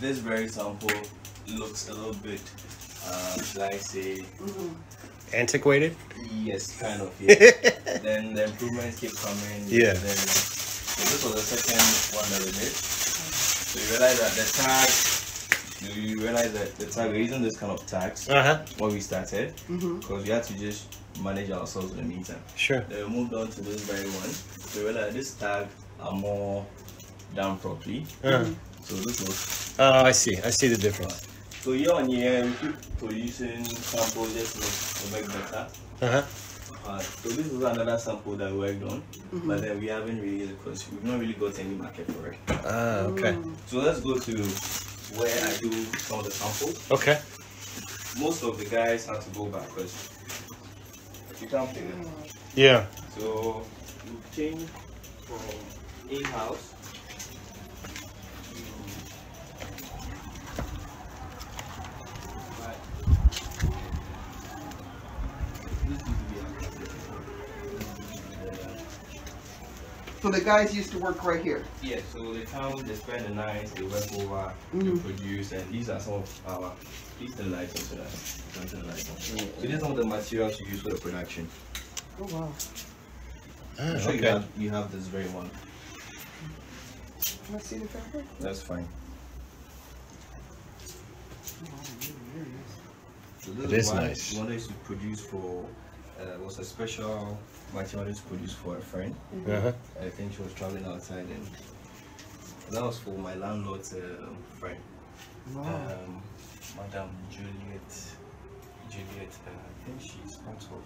this very sample looks a little bit, should I say, antiquated? yes, kind of, yeah. Then the improvements keep coming. Yeah. Then, so this was the second one that we did. So you realize that we're using this kind of tags when we started, because we had to just manage ourselves in the meantime. Sure. Then we moved on to this very one. So we realized this tag are more done properly. So this was. Oh, I see the difference. So year on year, we keep producing samples just to make better. So this is another sample that we worked on, but then we haven't really, because we've not really got any market for it. Okay. So let's go to where I do some of the samples. Okay. Most of the guys have to go back because you can't figure it. Yeah. So we've changed from in-house. So the guys used to work right here? Yeah, so they come, they spend the night, they work over, they produce, and these are some of our, please turn the lights on to that. Turn the lights on. So these are some of the materials you use for the production. Oh wow. I'm sure you have this very one. Can I see the fabric? That's fine. So this It is one nice. we wanted to produce for, was a special material to produce for a friend. I think she was traveling outside, and that was for my landlord's friend. Wow. Madam Juliet, I think she's part of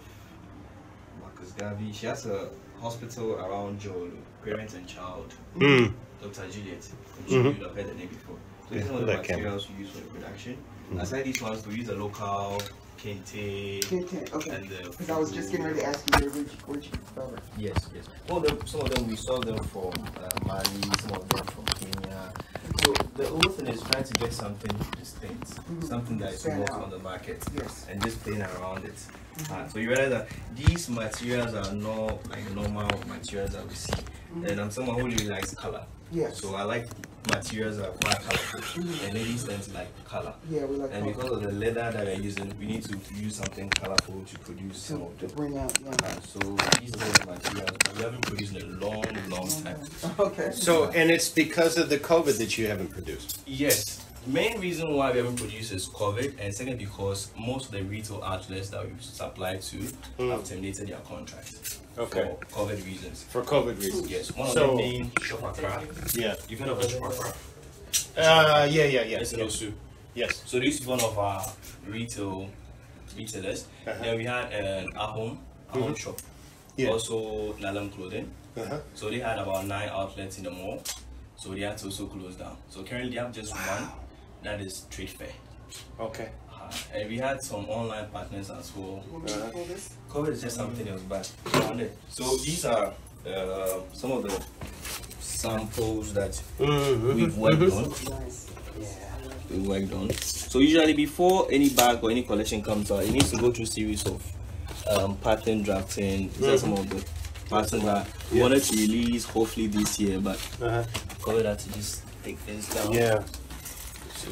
Marcus Garvey. She has a hospital around Joel, parent and child. Dr. Juliet. You'd have heard the name before. So these are the materials we use for the production. Aside these ones, we use a local kente. Okay. And because I was just getting ready to ask you where you fabric. Yes. Well, some of them we saw them from Mali, some of them from Kenya. So the whole thing is trying to get something distinct, something that is not on the market, and just playing around it. So you realize that these materials are not like normal materials that we see. And I'm someone who really likes color. Yes. So I like materials that are quite colorful, and ladies tend to like color. Yeah, we like. And color. because of the leather that we're using, we need to use something colorful to produce some of them. Bring out. So these are the materials we haven't produced in a long time. Okay. So, and it's because of the COVID that you haven't produced? Yes. Main reason why we haven't produced is COVID, and second because most of the retail outlets that we supply to have terminated their contracts. Okay. For COVID reasons. For COVID reasons? Yes. One of them being Shop Accra. Yeah. You've heard of the Shop Accra? Yeah. It's in Osu. Yes. So this is one of our retailers. Then we had an Ahom shop. Yeah. Also Nalam Clothing. So they had about 9 outlets in the mall. So they had to also close down. So currently they have just one, that is Trade Fair. Okay. And we had some online partners as well. COVID is just something else, but so these are some of the samples that we've worked on. We worked on. So usually before any bag or any collection comes out, it needs to go through a series of pattern drafting. These are some of the patterns that we wanted to release hopefully this year, but COVID had to just take things down. Yeah. So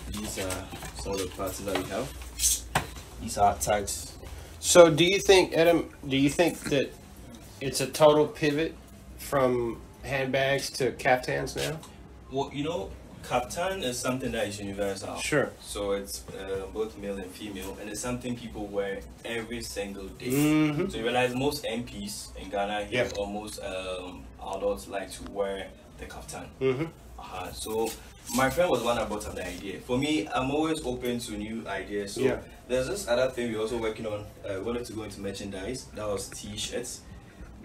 these are some of the patterns that we have. These are tags. So do you think, Adam, that it's a total pivot from handbags to caftans now? Well, you know, kaftan is something that is universal. Sure. So it's both male and female, and it's something people wear every single day. So you realize most MPs in Ghana here, or most adults like to wear the kaftan. So my friend was one that brought up the idea. For me, I'm always open to new ideas. So there's this other thing we're also working on. We wanted to go into merchandise. That was t-shirts.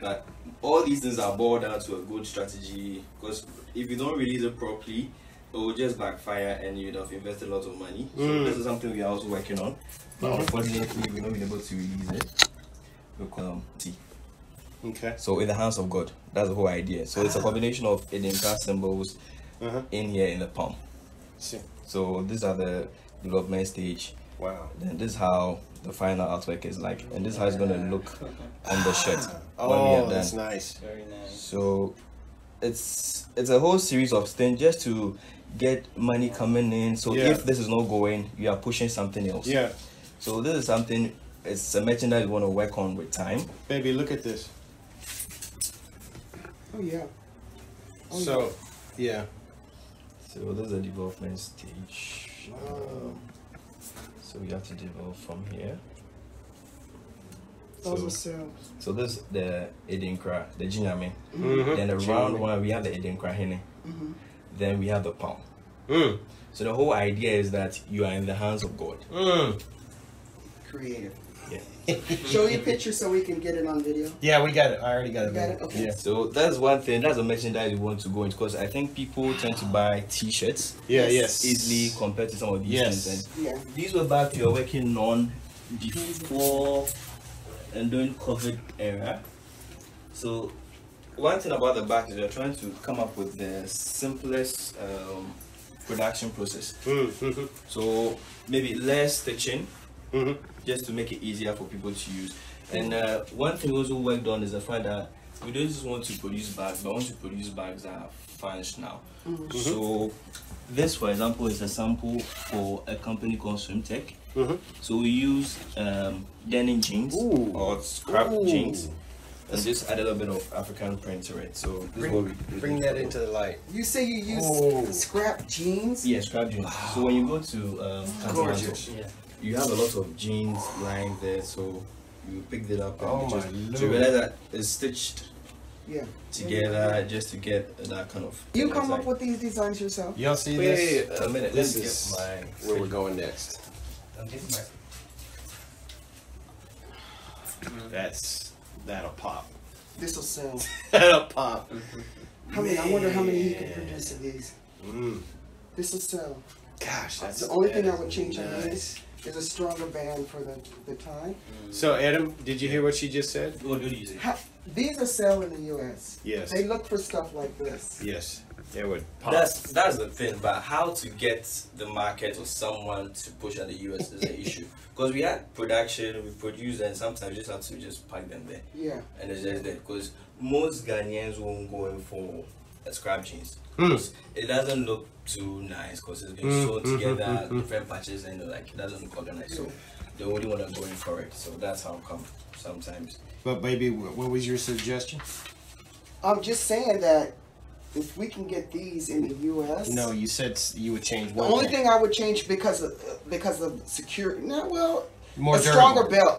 But all these things are boiled down to a good strategy, because if you don't release it properly, it will just backfire and you'd have invested a lot of money. So this is something we are also working on. But unfortunately, we've not been able to release it. Okay. So in the hands of God, that's the whole idea. So it's a combination of Edinka symbols in here in the palm. So these are the development stage. Wow. Then this is how the final artwork is like, and this is how it's going to look on the shirt when we are done. That's nice. Very nice. So it's a whole series of things just to get money coming in. So Yeah. if this is not going, you are pushing something else. Yeah. So this is something. It's a merchandise you want to work on with time. Baby, look at this. Oh yeah. Oh, So, yeah. So this is the development stage. So we have to develop from here. those are cells. So this is the Edinkra, the Jinyame. Mm-hmm. Then the round one, we have the Edinkra Hene. Mm-hmm. Then we have the palm. Mm. So the whole idea is that you are in the hands of God. Mm. Creative. Yeah. Show your picture so we can get it on video. Yeah, we got it. I already got You it. got it? Okay. Yeah. So that's one thing. That's a merchandise you want to go into, because I think people tend to buy T-shirts Yeah, yes. easily compared to some of these Yes. things. And Yeah. these were back you're working on before and during COVID era. So one thing about the back is you're trying to come up with the simplest production process. Mm-hmm. So maybe less stitching, Mm-hmm. just to make it easier for people to use. And one thing we also worked on is the fact that we don't just want to produce bags, but want to produce bags that are functional. So this, for example, is a sample for a company called SwimTech. So we use denim jeans or scrap jeans, and just add a little bit of African print to it. So this is what we Bring that into the light. You say you use scrap jeans? Yeah, scrap jeans. So when you go to Gorgeous. you have a lot of jeans lying there, so you picked it up and Oh you my just, Lord. so you realize that it's stitched Yeah. together just to get that kind of. You come up with these designs yourself? Y'all see this? Wait a minute. This Let me is get where we're going next. I'm getting my. That'll pop. This will sell. That'll pop. How many? I wonder how many you can produce of these. Mm. This will sell. Gosh, that's The only thing I that would is change on nice. this is a stronger band for the tie. So, Adam, did you hear what she just said? What do you use it? These are sell in the U.S. Yes. They look for stuff like this. Yes. They would pop. That's the thing, but how to get the market or someone to push at the US is an issue. Because we had production, we produce, and sometimes you just have to just pack them there. Yeah. And it's just there. Because most Ghanaians won't go in for a scrap jeans. Mm. 'Cause it doesn't look too nice because it's been sewn together, different patches, and like it doesn't look organized. So they only want to go in for it. So that's how come sometimes. But, baby, what was your suggestion? I'm just saying that if we can get these in the U.S. No, you said you would change The one only thing I would change because of security. No, well, More a stronger durable. belt.